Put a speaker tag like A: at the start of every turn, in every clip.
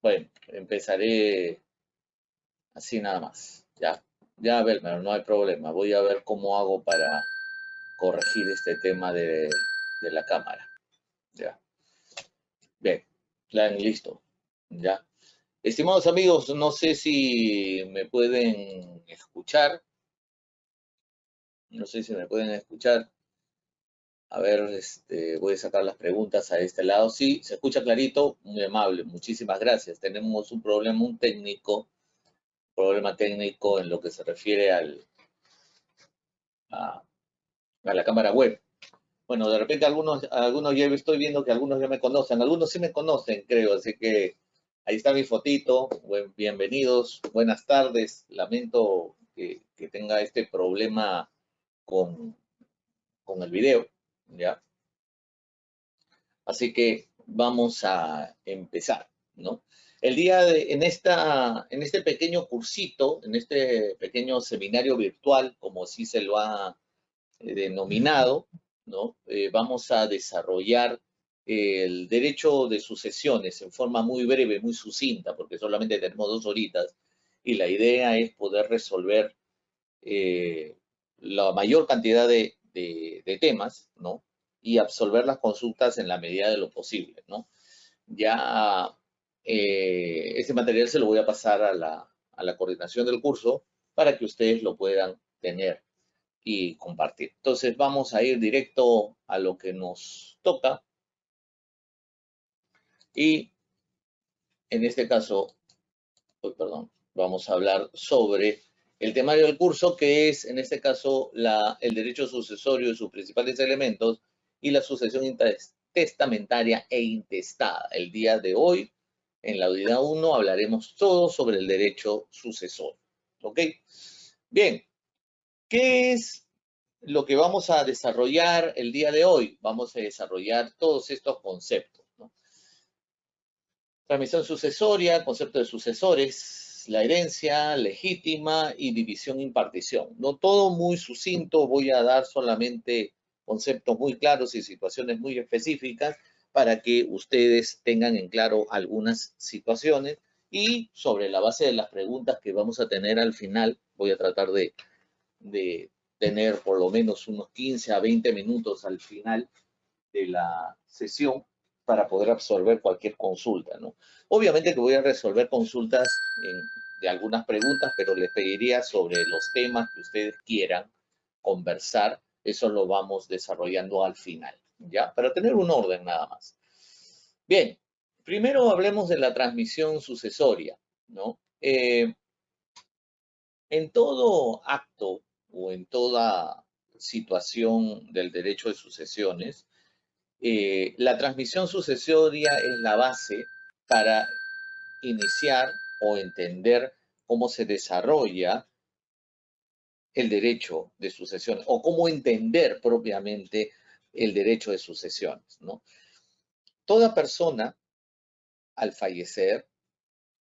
A: Bueno, empezaré así nada más. Ya, Belmer, no hay problema. Voy a ver cómo hago para corregir este tema de la cámara. Ya. Bien, listo. Ya. Estimados amigos, no sé si me pueden escuchar. No sé si me pueden escuchar. A ver, voy a sacar las preguntas a este lado. Sí, se escucha clarito, muy amable, muchísimas gracias. Tenemos problema técnico en lo que se refiere a, a la cámara web. Bueno, de repente algunos ya estoy viendo que algunos ya me conocen, algunos sí me conocen, creo, así que ahí está mi fotito. Bienvenidos, buenas tardes. Lamento que tenga este problema con, con el video, ¿ya? Así que vamos a empezar, ¿no? En este pequeño cursito, en este pequeño seminario virtual, como así se lo ha denominado, ¿no? Vamos a desarrollar el derecho de sucesiones en forma muy breve, muy sucinta, porque solamente tenemos 2 horitas, y la idea es poder resolver la mayor cantidad de temas, ¿no? Y absolver las consultas en la medida de lo posible, ¿no? Ya ese material se lo voy a pasar a la coordinación del curso para que ustedes lo puedan tener y compartir. Entonces vamos a ir directo a lo que nos toca y en este caso, perdón, vamos a hablar sobre el temario del curso, que es en este caso el derecho sucesorio y sus principales elementos y la sucesión testamentaria e intestada. El día de hoy, en la unidad 1, hablaremos todo sobre el derecho sucesorio. ¿Ok? Bien, ¿qué es lo que vamos a desarrollar el día de hoy? Vamos a desarrollar todos estos conceptos, ¿no? Transmisión sucesoria, concepto de sucesores, la herencia legítima y división-impartición. No todo muy sucinto, voy a dar solamente conceptos muy claros y situaciones muy específicas para que ustedes tengan en claro algunas situaciones y sobre la base de las preguntas que vamos a tener al final, voy a tratar de tener por lo menos unos 15 a 20 minutos al final de la sesión para poder absorber cualquier consulta, ¿no? Obviamente que voy a resolver consultas de algunas preguntas, pero les pediría sobre los temas que ustedes quieran conversar. Eso lo vamos desarrollando al final, ¿ya? Para tener un orden nada más. Bien, primero hablemos de la transmisión sucesoria, ¿no? En todo acto o en toda situación del derecho de sucesiones, la transmisión sucesoria es la base para iniciar o entender cómo se desarrolla el derecho de sucesión o cómo entender propiamente el derecho de sucesiones, ¿no? Toda persona al fallecer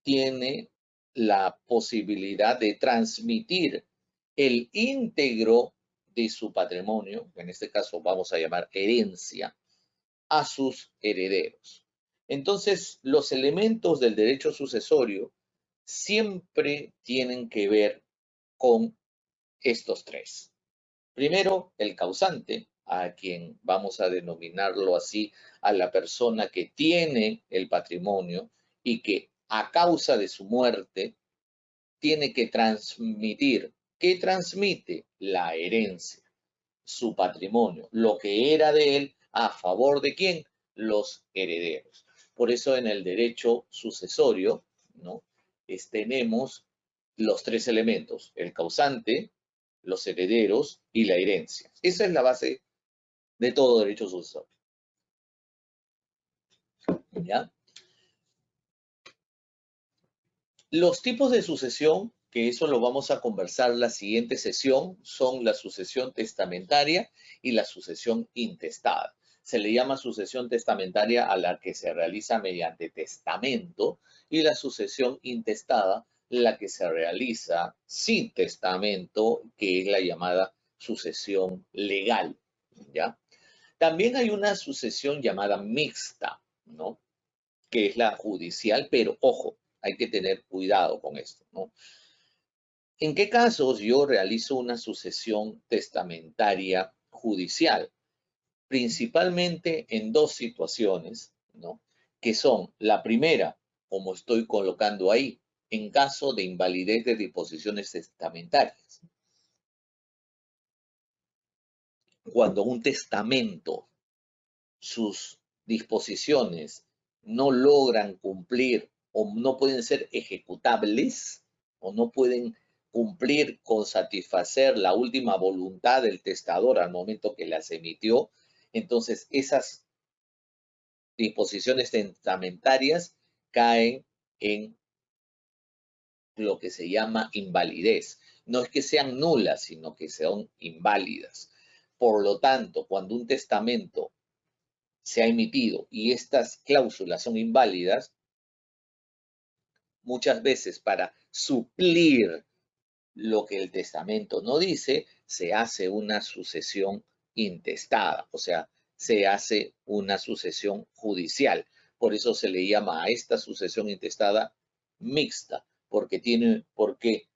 A: tiene la posibilidad de transmitir el íntegro de su patrimonio, que en este caso vamos a llamar herencia, a sus herederos. Entonces, los elementos del derecho sucesorio siempre tienen que ver con estos tres. Primero, el causante, a quien vamos a denominarlo así, a la persona que tiene el patrimonio y que a causa de su muerte tiene que transmitir. ¿Qué transmite? La herencia, su patrimonio, lo que era de él, ¿a favor de quién? Los herederos. Por eso en el derecho sucesorio, ¿no? Tenemos los tres elementos, el causante, los herederos y la herencia. Esa es la base de todo derecho sucesorio, ¿ya? Los tipos de sucesión, que eso lo vamos a conversar la siguiente sesión, son la sucesión testamentaria y la sucesión intestada. Se le llama sucesión testamentaria a la que se realiza mediante testamento y la sucesión intestada, la que se realiza sin testamento, que es la llamada sucesión legal, ¿ya? También hay una sucesión llamada mixta, ¿no? que es la judicial, pero ojo, hay que tener cuidado con esto, ¿no? ¿En qué casos yo realizo una sucesión testamentaria judicial? Principalmente en dos situaciones, ¿no? Que son, la primera, como estoy colocando ahí, en caso de invalidez de disposiciones testamentarias. Cuando un testamento, sus disposiciones no logran cumplir o no pueden ser ejecutables o no pueden cumplir con satisfacer la última voluntad del testador al momento que las emitió, entonces esas disposiciones testamentarias caen en lo que se llama invalidez. No es que sean nulas, sino que son inválidas. Por lo tanto, cuando un testamento se ha emitido y estas cláusulas son inválidas, muchas veces para suplir lo que el testamento no dice, se hace una sucesión intestada, o sea, se hace una sucesión judicial. Por eso se le llama a esta sucesión intestada mixta, porque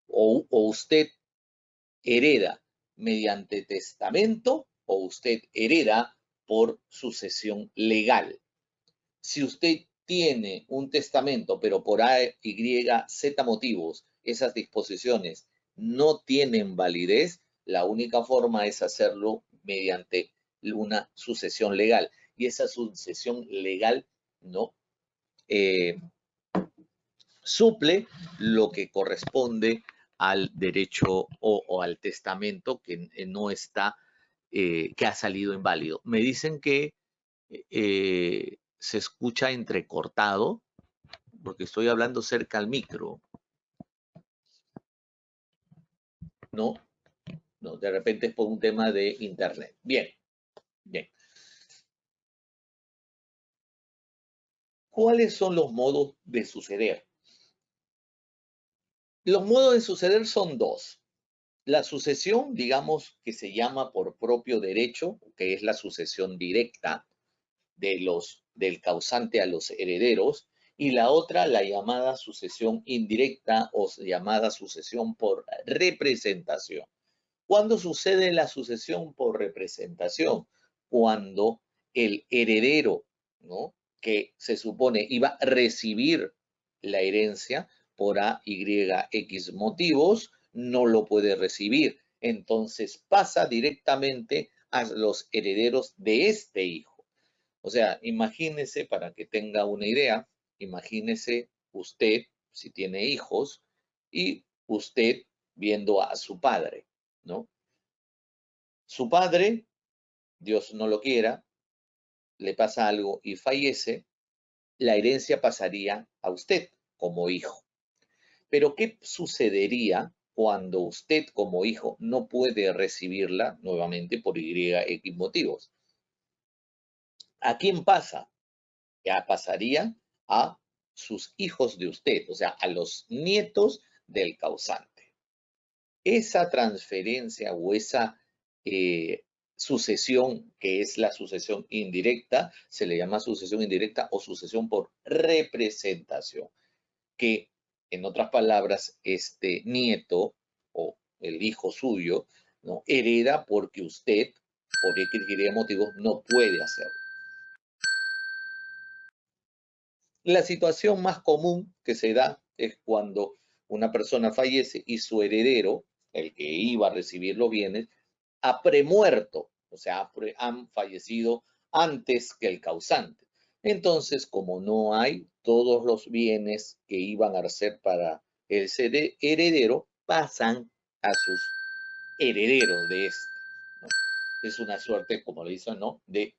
A: o usted hereda mediante testamento o usted hereda por sucesión legal. Si usted tiene un testamento, pero por A, Y, Z motivos, esas disposiciones no tienen validez, la única forma es hacerlo mediante una sucesión legal. Y esa sucesión legal no suple lo que corresponde al derecho o al testamento que no está, que ha salido inválido. Me dicen que se escucha entrecortado porque estoy hablando cerca al micro, ¿no? No, de repente es por un tema de internet. Bien, bien. ¿Cuáles son los modos de suceder? Los modos de suceder son dos. La sucesión, digamos, que se llama por propio derecho, que es la sucesión directa del causante a los herederos, y la otra, la llamada sucesión indirecta o llamada sucesión por representación. ¿Cuándo sucede la sucesión por representación? Cuando el heredero, ¿no?, que se supone iba a recibir la herencia por A, Y, X motivos, no lo puede recibir. Entonces pasa directamente a los herederos de este hijo. O sea, imagínese, para que tenga una idea, imagínese usted, si tiene hijos, y usted viendo a su padre, ¿no? Su padre, Dios no lo quiera, le pasa algo y fallece, la herencia pasaría a usted como hijo. Pero ¿qué sucedería cuando usted como hijo no puede recibirla nuevamente por Y, X motivos? ¿A quién pasa? Ya pasaría a sus hijos de usted, o sea, a los nietos del causante. Esa transferencia o esa sucesión, que es la sucesión indirecta, se le llama sucesión indirecta o sucesión por representación, que en otras palabras, este nieto o el hijo suyo, ¿no?, hereda porque usted, por X motivos, no puede hacerlo. La situación más común que se da es cuando una persona fallece y su heredero, el que iba a recibir los bienes, ha premuerto, o sea, han fallecido antes que el causante. Entonces, como no hay todos los bienes que iban a ser para el heredero, pasan a sus herederos de este, ¿no? Es una suerte, como le dicen, ¿no?, de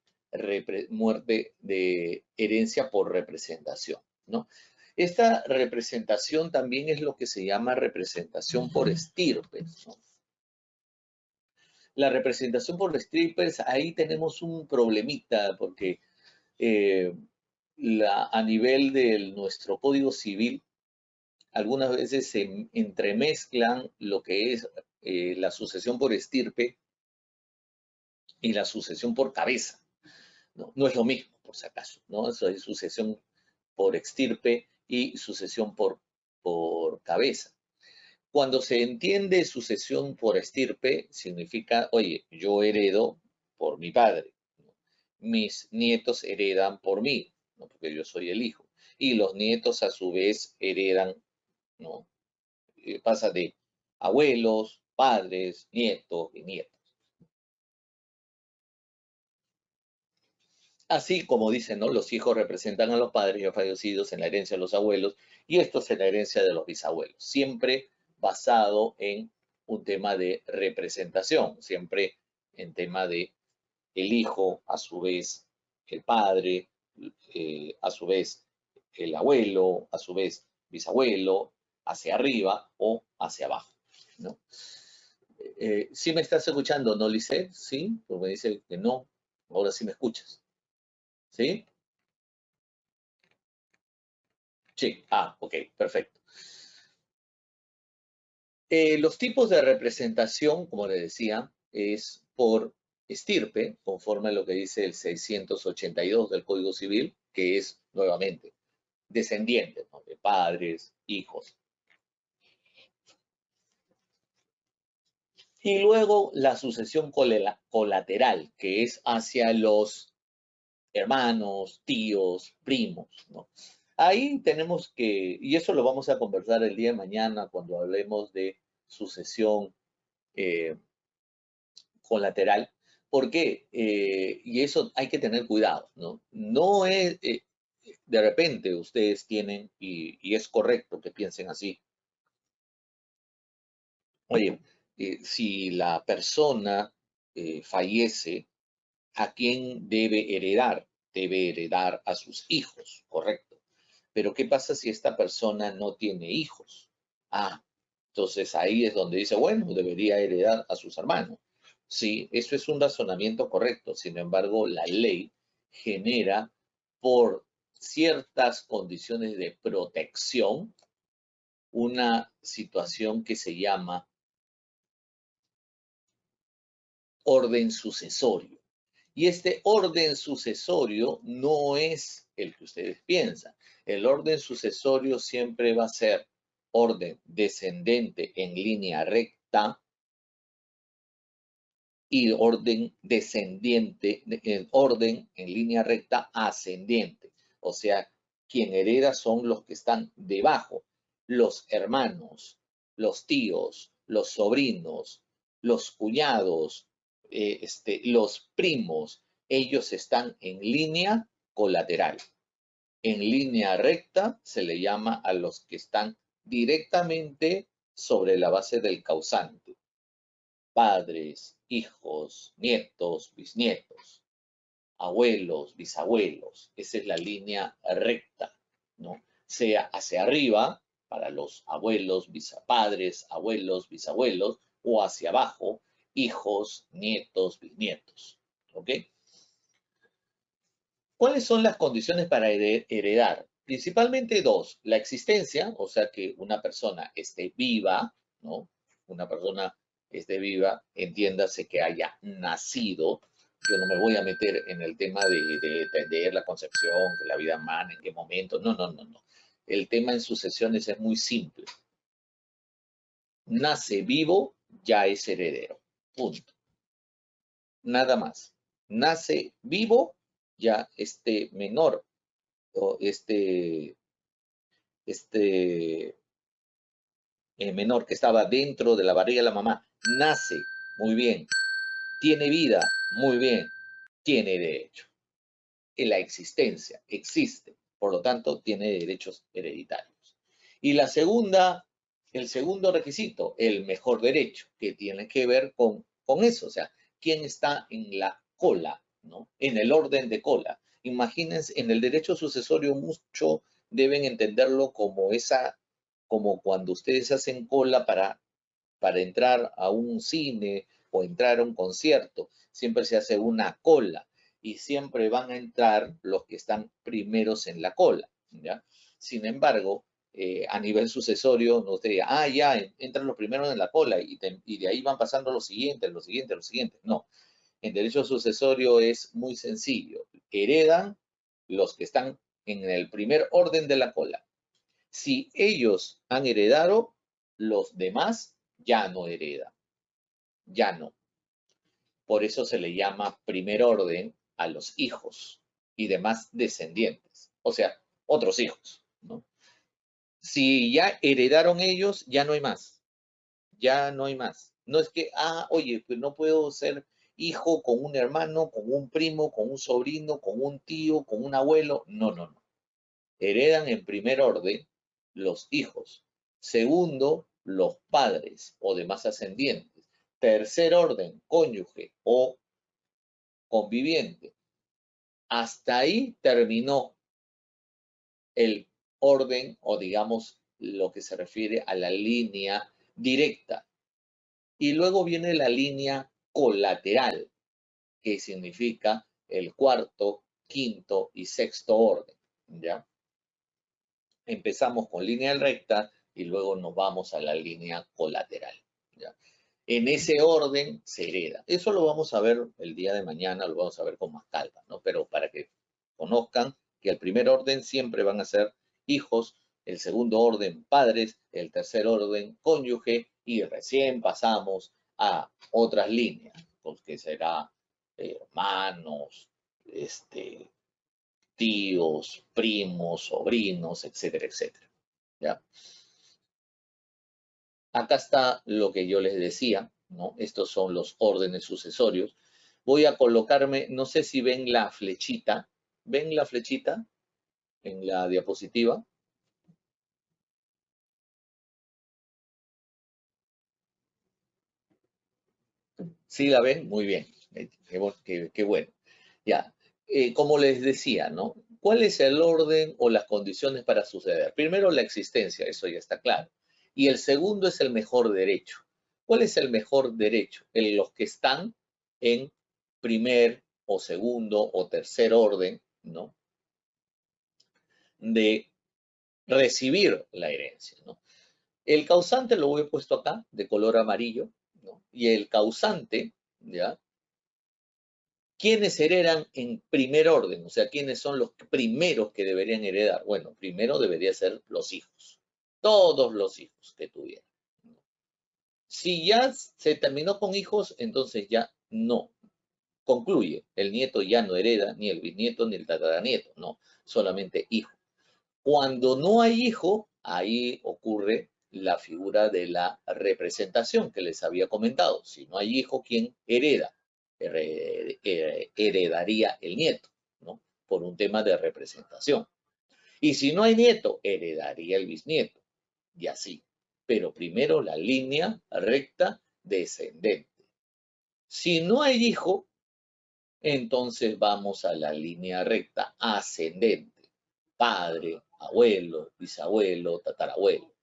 A: muerte, de herencia por representación, ¿no? Esta representación también es lo que se llama representación por estirpes, ¿no? La representación por estirpes, ahí tenemos un problemita porque a nivel de nuestro Código Civil, algunas veces se entremezclan lo que es la sucesión por estirpe y la sucesión por cabeza. No, no es lo mismo, por si acaso, ¿no? Eso es sucesión por estirpe y sucesión por cabeza. Cuando se entiende sucesión por estirpe, significa, oye, yo heredo por mi padre, ¿no? Mis nietos heredan por mí, ¿no? Porque yo soy el hijo. Y los nietos a su vez heredan, ¿no? Pasa de abuelos, padres, nietos, bisnietos. Así como dicen, ¿no? Los hijos representan a los padres ya fallecidos en la herencia de los abuelos y esto es en la herencia de los bisabuelos. Siempre basado en un tema de representación, siempre en tema de el hijo, a su vez el padre, a su vez el abuelo, a su vez bisabuelo, hacia arriba o hacia abajo, ¿no? ¿Sí me estás escuchando, no, Lisette? ¿Sí? Porque me dice que no. Ahora sí me escuchas. ¿Sí? Sí. Ah, ok, perfecto. Los tipos de representación, como le decía, es por estirpe, conforme a lo que dice el 682 del Código Civil, que es, nuevamente, descendientes, ¿no? De padres, hijos. Y luego la sucesión colateral, que es hacia los hermanos, tíos, primos, ¿no? Ahí tenemos que, y eso lo vamos a conversar el día de mañana cuando hablemos de sucesión eh, colateral. ¿Por qué? Y eso hay que tener cuidado, ¿no? No es, de repente ustedes tienen, y es correcto que piensen así, oye, si la persona fallece, ¿a quién debe heredar? Debe heredar a sus hijos, correcto. Pero ¿qué pasa si esta persona no tiene hijos? Ah, entonces ahí es donde dice, bueno, debería heredar a sus hermanos. Sí, eso es un razonamiento correcto. Sin embargo, la ley genera por ciertas condiciones de protección una situación que se llama orden sucesorio. Y este orden sucesorio no es el que ustedes piensan. El orden sucesorio siempre va a ser orden descendente en línea recta y orden descendiente, orden en línea recta ascendiente. O sea, quien hereda son los que están debajo, los hermanos, los tíos, los sobrinos, los cuñados, los primos, ellos están en línea colateral. En línea recta se le llama a los que están directamente sobre la base del causante. Padres, hijos, nietos, bisnietos, abuelos, bisabuelos. Esa es la línea recta, ¿no? Sea hacia arriba para los abuelos, padres, abuelos, bisabuelos, o hacia abajo, hijos, nietos, bisnietos. ¿Ok? ¿Cuáles son las condiciones para heredar? Principalmente dos. La existencia, o sea, que una persona esté viva, ¿no? Una persona esté viva, entiéndase que haya nacido. Yo no me voy a meter en el tema de entender la concepción, de la vida humana, en qué momento. No, no, no, no. El tema en sucesiones es muy simple. Nace vivo, ya es heredero. Punto. Nada más. Nace vivo, ya este menor o este menor que estaba dentro de la barriga de la mamá nace, muy bien, tiene vida, muy bien, tiene derecho. En la existencia existe, por lo tanto tiene derechos hereditarios. Y el segundo requisito, el mejor derecho, que tiene que ver con eso, o sea, quién está en la cola, ¿no? En el orden de cola. Imagínense, en el derecho sucesorio mucho deben entenderlo como como cuando ustedes hacen cola para entrar a un cine o entrar a un concierto, siempre se hace una cola y siempre van a entrar los que están primeros en la cola, ¿ya? Sin embargo, a nivel sucesorio, no te diga, ya, entran los primeros en la cola y de ahí van pasando los siguientes, los siguientes, los siguientes. No, en derecho sucesorio es muy sencillo. Heredan los que están en el primer orden de la cola. Si ellos han heredado, los demás ya no heredan, ya no. Por eso se le llama primer orden a los hijos y demás descendientes, o sea, otros hijos, ¿no? Si ya heredaron ellos, ya no hay más, ya no hay más. No es que, oye, pues no puedo ser hijo con un hermano, con un primo, con un sobrino, con un tío, con un abuelo. No, no, no. Heredan en primer orden los hijos. Segundo, los padres o demás ascendientes. Tercer orden, cónyuge o conviviente. Hasta ahí terminó el orden o digamos lo que se refiere a la línea directa. Y luego viene la línea colateral, que significa el cuarto, quinto y sexto orden, ¿ya? Empezamos con línea recta y luego nos vamos a la línea colateral, ¿ya? En ese orden se hereda. Eso lo vamos a ver el día de mañana, lo vamos a ver con más calma, ¿no? Pero para que conozcan que el primer orden siempre van a ser hijos, el segundo orden padres, el tercer orden cónyuge y recién pasamos a otras líneas, pues que será hermanos, tíos, primos, sobrinos, etcétera, etcétera. ¿Ya? Acá está lo que yo les decía, ¿no? Estos son los órdenes sucesorios. Voy a colocarme, no sé si ven la flechita. ¿Ven la flechita en la diapositiva? ¿Sí la ven? Muy bien. Qué bueno. Ya. Como les decía, ¿no? ¿Cuál es el orden o las condiciones para suceder? Primero, la existencia, eso ya está claro. Y el segundo es el mejor derecho. ¿Cuál es el mejor derecho? Los que están en primer o segundo o tercer orden, ¿no? De recibir la herencia, ¿no? El causante lo he puesto acá, de color amarillo, ¿no? Y el causante, ¿ya? ¿Quiénes heredan en primer orden? O sea, ¿quiénes son los primeros que deberían heredar? Bueno, primero debería ser los hijos. Todos los hijos que tuvieran. Si ya se terminó con hijos, entonces ya no. Concluye. El nieto ya no hereda, ni el bisnieto, ni el tataranieto. No, solamente hijo. Cuando no hay hijo, ahí ocurre la figura de la representación que les había comentado. Si no hay hijo, ¿quién hereda? Heredaría el nieto, ¿no? Por un tema de representación. Y si no hay nieto, heredaría el bisnieto. Y así. Pero primero la línea recta descendente. Si no hay hijo, entonces vamos a la línea recta ascendente. Padre, abuelo, bisabuelo, tatarabuelo.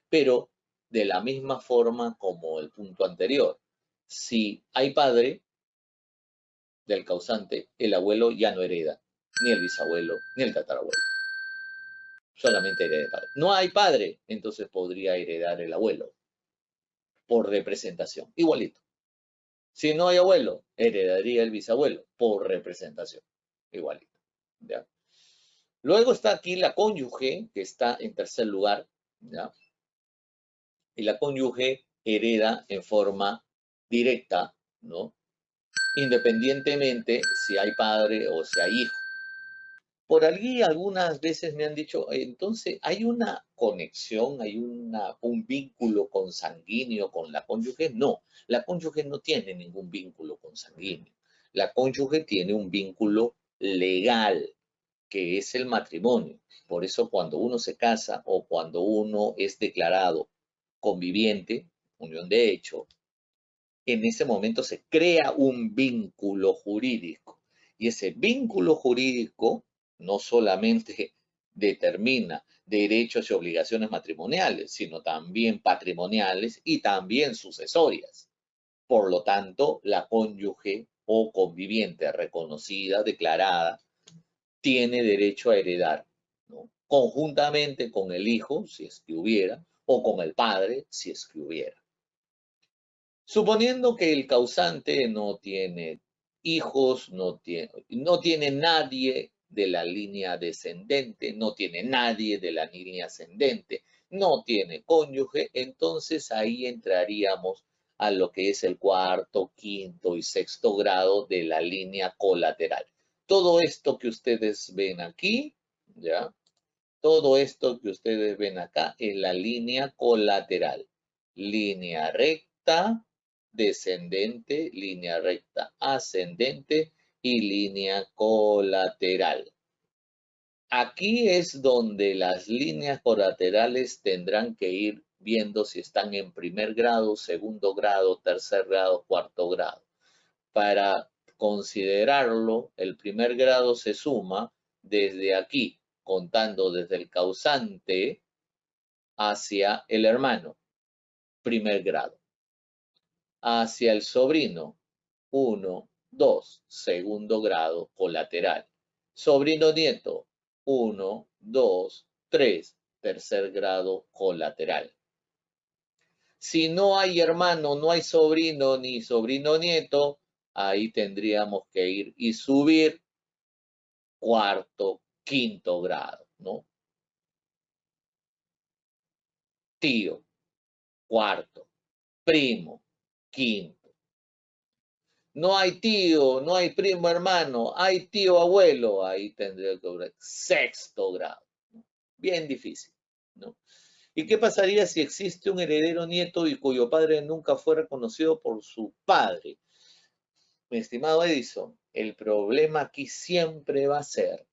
A: Pero de la misma forma como el punto anterior. Si hay padre del causante, el abuelo ya no hereda, ni el bisabuelo, ni el tatarabuelo. Solamente hereda el padre. No hay padre, entonces podría heredar el abuelo por representación. Igualito. Si no hay abuelo, heredaría el bisabuelo por representación. Igualito. ¿Ya? Luego está aquí la cónyuge, que está en tercer lugar, ¿ya? Y la cónyuge hereda en forma directa, ¿no? Independientemente si hay padre o si hay hijo. Por allí algunas veces me han dicho, entonces, ¿hay una conexión, hay un vínculo consanguíneo con la cónyuge? No, la cónyuge no tiene ningún vínculo consanguíneo. La cónyuge tiene un vínculo legal, que es el matrimonio. Por eso cuando uno se casa o cuando uno es declarado conviviente, unión de hecho, en ese momento se crea un vínculo jurídico. Y ese vínculo jurídico no solamente determina derechos y obligaciones matrimoniales, sino también patrimoniales y también sucesorias. Por lo tanto, la cónyuge o conviviente reconocida, declarada, tiene derecho a heredar, ¿no? Conjuntamente con el hijo, si es que hubiera, o con el padre, si es que hubiera. Suponiendo que el causante no tiene hijos, no tiene nadie de la línea descendente, no tiene nadie de la línea ascendente, no tiene cónyuge, entonces ahí entraríamos a lo que es el cuarto, quinto y sexto grado de la línea colateral. Todo esto que ustedes ven aquí, ¿ya? Todo esto que ustedes ven acá es la línea colateral. Línea recta, descendente, línea recta ascendente y línea colateral. Aquí es donde las líneas colaterales tendrán que ir viendo si están en primer grado, segundo grado, tercer grado, cuarto grado. Para considerarlo, el primer grado se suma desde aquí, contando desde el causante hacia el hermano, primer grado. Hacia el sobrino, 1, 2, segundo grado colateral. Sobrino nieto, 1, 2, 3, tercer grado colateral. Si no hay hermano, no hay sobrino ni sobrino nieto, ahí tendríamos que ir y subir cuarto, quinto grado, ¿no? Tío, cuarto, primo, quinto. No hay tío, no hay primo hermano, hay tío abuelo, ahí tendría que ir sexto grado. ¿No? Bien difícil, ¿no? ¿Y qué pasaría si existe un heredero nieto y cuyo padre nunca fue reconocido por su padre? Mi estimado Edison, el problema aquí siempre va a ser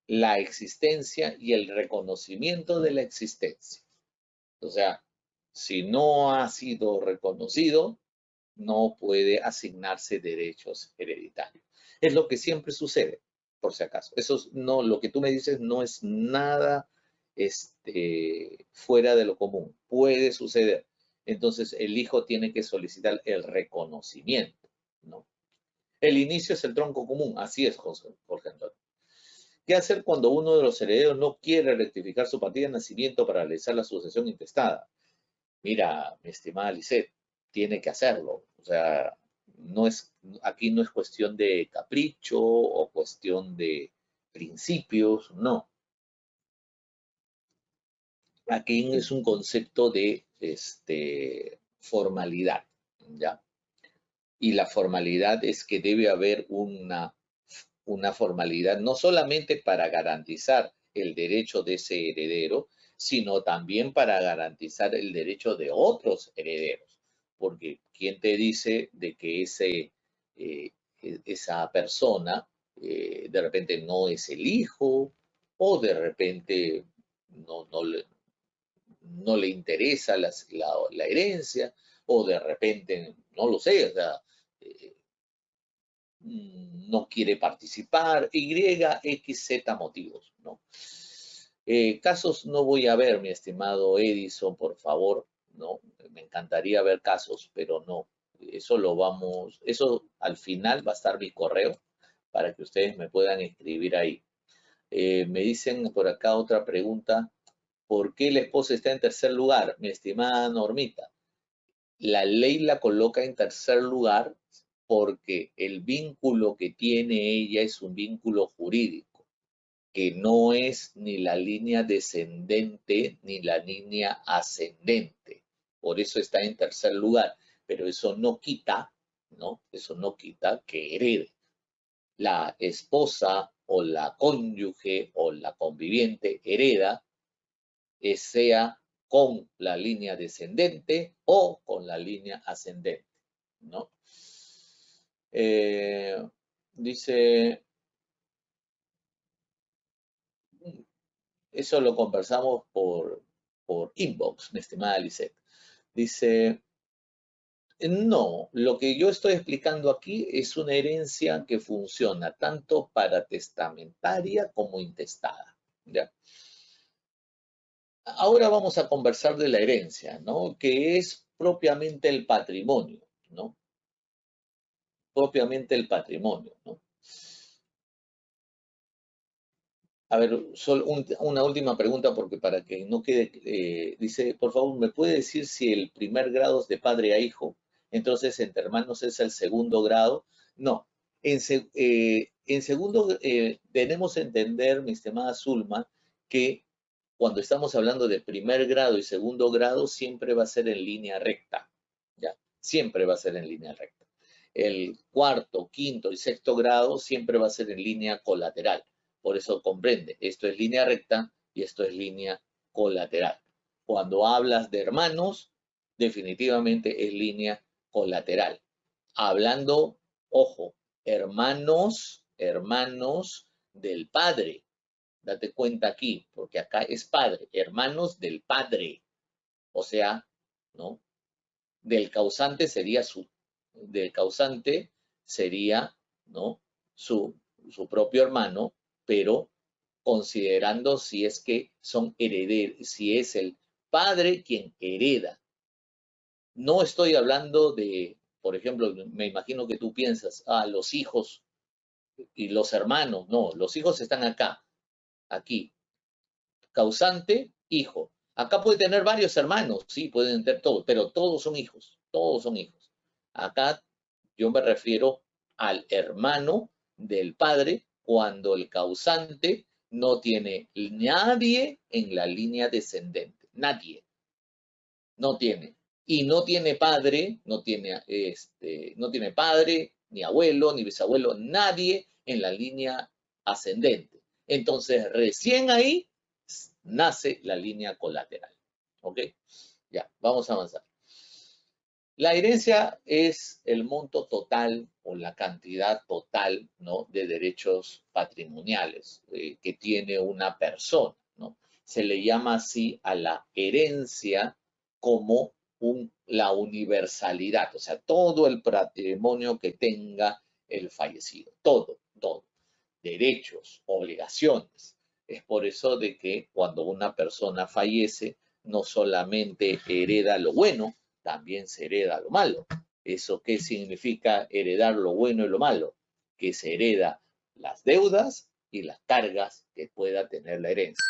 A: la existencia y el reconocimiento de la existencia. O sea, si no ha sido reconocido, no puede asignarse derechos hereditarios. Es lo que siempre sucede, por si acaso. Eso no, lo que tú me dices no es nada fuera de lo común. Puede suceder. Entonces, el hijo tiene que solicitar el reconocimiento, ¿no? El inicio es el tronco común. Así es, Jorge Antonio. ¿Qué hacer cuando uno de los herederos no quiere rectificar su partida de nacimiento para realizar la sucesión intestada? Mira, mi estimada Lisette, tiene que hacerlo. O sea, aquí no es cuestión de capricho o cuestión de principios, no. Aquí es un concepto de formalidad, ¿ya? Y la formalidad es que debe haber una formalidad no solamente para garantizar el derecho de ese heredero, sino también para garantizar el derecho de otros herederos. Porque ¿quién te dice de que esa persona de repente no es el hijo o de repente no le interesa la herencia o de repente, no lo sé, o sea, eh, no quiere participar, Y, X, Z motivos, ¿no? Casos no voy a ver, mi estimado Edison, por favor, ¿no? Me encantaría ver casos, pero no. Eso al final va a estar mi correo para que ustedes me puedan escribir ahí. Me dicen por acá otra pregunta, ¿por qué la esposa está en tercer lugar? Mi estimada Normita, la ley la coloca en tercer lugar porque el vínculo que tiene ella es un vínculo jurídico, que no es ni la línea descendente ni la línea ascendente. Por eso está en tercer lugar, pero eso no quita, ¿no? Eso no quita que herede. La esposa o la cónyuge o la conviviente hereda, sea con la línea descendente o con la línea ascendente, ¿no? Dice, eso lo conversamos por inbox, mi estimada Lisette. Dice, no, lo que yo estoy explicando aquí es una herencia que funciona tanto para testamentaria como intestada, ¿ya? Ahora vamos a conversar de la herencia, ¿no? Que es propiamente el patrimonio, ¿no? Propiamente el patrimonio, ¿no? A ver, solo una última pregunta porque para que no quede, dice, por favor, ¿me puede decir si el primer grado es de padre a hijo? Entonces, entre hermanos es el segundo grado. No, En segundo, tenemos que entender, mi estimada Zulma, que cuando estamos hablando de primer grado y segundo grado, siempre va a ser en línea recta, ¿ya? Siempre va a ser en línea recta. El cuarto, quinto y sexto grado siempre va a ser en línea colateral. Por eso comprende, esto es línea recta y esto es línea colateral. Cuando hablas de hermanos, definitivamente es línea colateral. Hablando, ojo, hermanos del padre. Date cuenta aquí, porque acá es padre, hermanos del padre. O sea, ¿no? Del causante sería, ¿no? Su propio hermano, pero considerando si es que son herederos, si es el padre quien hereda. No estoy hablando de, por ejemplo, me imagino que tú piensas, los hijos y los hermanos. No, los hijos están acá, aquí. Causante, hijo. Acá puede tener varios hermanos, sí, pueden tener todos, pero todos son hijos, todos son hijos. Acá yo me refiero al hermano del padre cuando el causante no tiene nadie en la línea descendente, nadie, no tiene. Y no tiene padre, no tiene padre, ni abuelo, ni bisabuelo, nadie en la línea ascendente. Entonces, recién ahí nace la línea colateral. ¿Ok? Ya, vamos a avanzar. La herencia es el monto total o la cantidad total, ¿no?, de derechos patrimoniales que tiene una persona, ¿no? Se le llama así a la herencia como la universalidad, o sea, todo el patrimonio que tenga el fallecido, todo, derechos, obligaciones. Es por eso de que cuando una persona fallece, no solamente hereda lo bueno, también se hereda lo malo. ¿Eso qué significa heredar lo bueno y lo malo? Que se hereda las deudas y las cargas que pueda tener la herencia.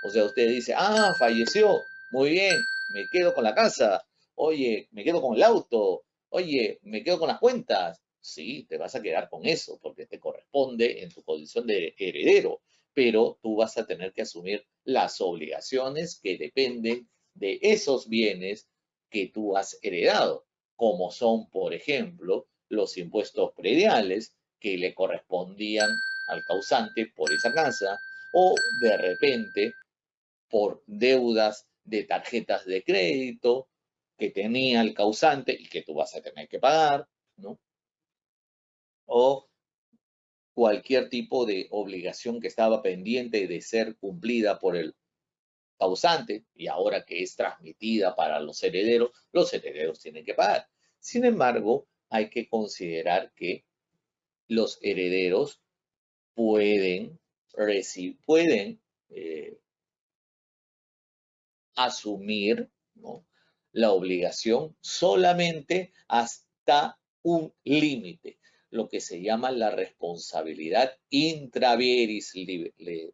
A: O sea, usted dice, falleció, muy bien, me quedo con la casa, oye, me quedo con el auto, oye, me quedo con las cuentas. Sí, te vas a quedar con eso porque te corresponde en tu condición de heredero, pero tú vas a tener que asumir las obligaciones que dependen de esos bienes que tú has heredado, como son, por ejemplo, los impuestos prediales que le correspondían al causante por esa casa, o de repente por deudas de tarjetas de crédito que tenía el causante y que tú vas a tener que pagar, ¿no? O cualquier tipo de obligación que estaba pendiente de ser cumplida por el causante y ahora que es transmitida para los herederos tienen que pagar. Sin embargo, hay que considerar que los herederos pueden eh, asumir, ¿no?, la obligación solamente hasta un límite, lo que se llama la responsabilidad intraveris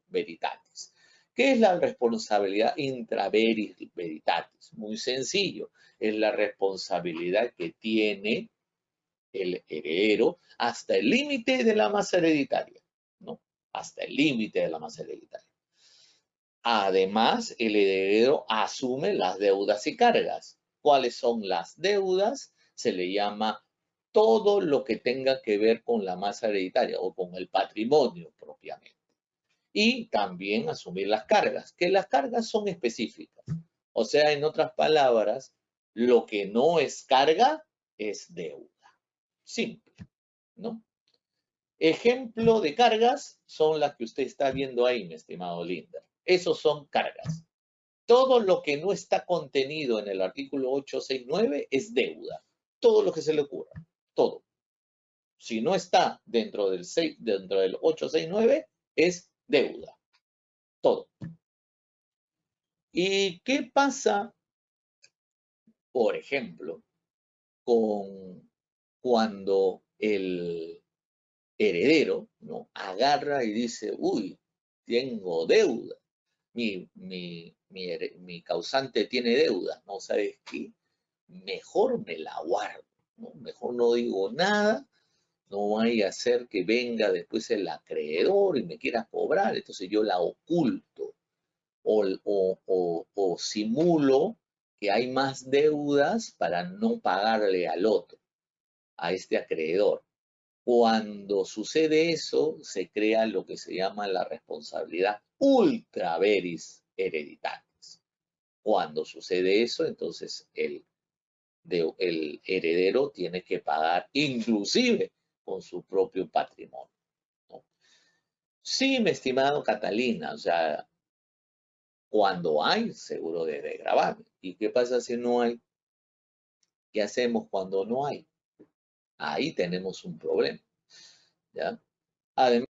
A: veritatis. ¿Qué es la responsabilidad intraveris veritatis? Muy sencillo, es la responsabilidad que tiene el heredero hasta el límite de la masa hereditaria, ¿no? Hasta el límite de la masa hereditaria. Además, el heredero asume las deudas y cargas. ¿Cuáles son las deudas? Se le llama todo lo que tenga que ver con la masa hereditaria o con el patrimonio propiamente. Y también asumir las cargas, que las cargas son específicas. O sea, en otras palabras, lo que no es carga es deuda. Simple, ¿no? Ejemplo de cargas son las que usted está viendo ahí, mi estimado Linder. Esos son cargas. Todo lo que no está contenido en el artículo 869 es deuda. Todo lo que se le ocurra. Todo. Si no está dentro del 869 es deuda. Todo. ¿Y qué pasa, por ejemplo, con cuando el heredero, ¿no?, agarra y dice, uy, tengo deuda? Mi causante tiene deuda, ¿no? ¿Sabes qué? Mejor me la guardo, ¿no? Mejor no digo nada No vaya a ser que venga después el acreedor y me quiera cobrar, entonces yo la oculto o simulo que hay más deudas para no pagarle al otro, a este acreedor. Cuando sucede eso, se crea lo que se llama la responsabilidad ultra veris hereditatis. Cuando sucede eso, entonces el heredero tiene que pagar inclusive con su propio patrimonio, ¿no? Sí, mi estimado Catalina, o sea, cuando hay seguro de gravamen. ¿Y qué pasa si no hay? ¿Qué hacemos cuando no hay? Ahí tenemos un problema, ¿ya? Además,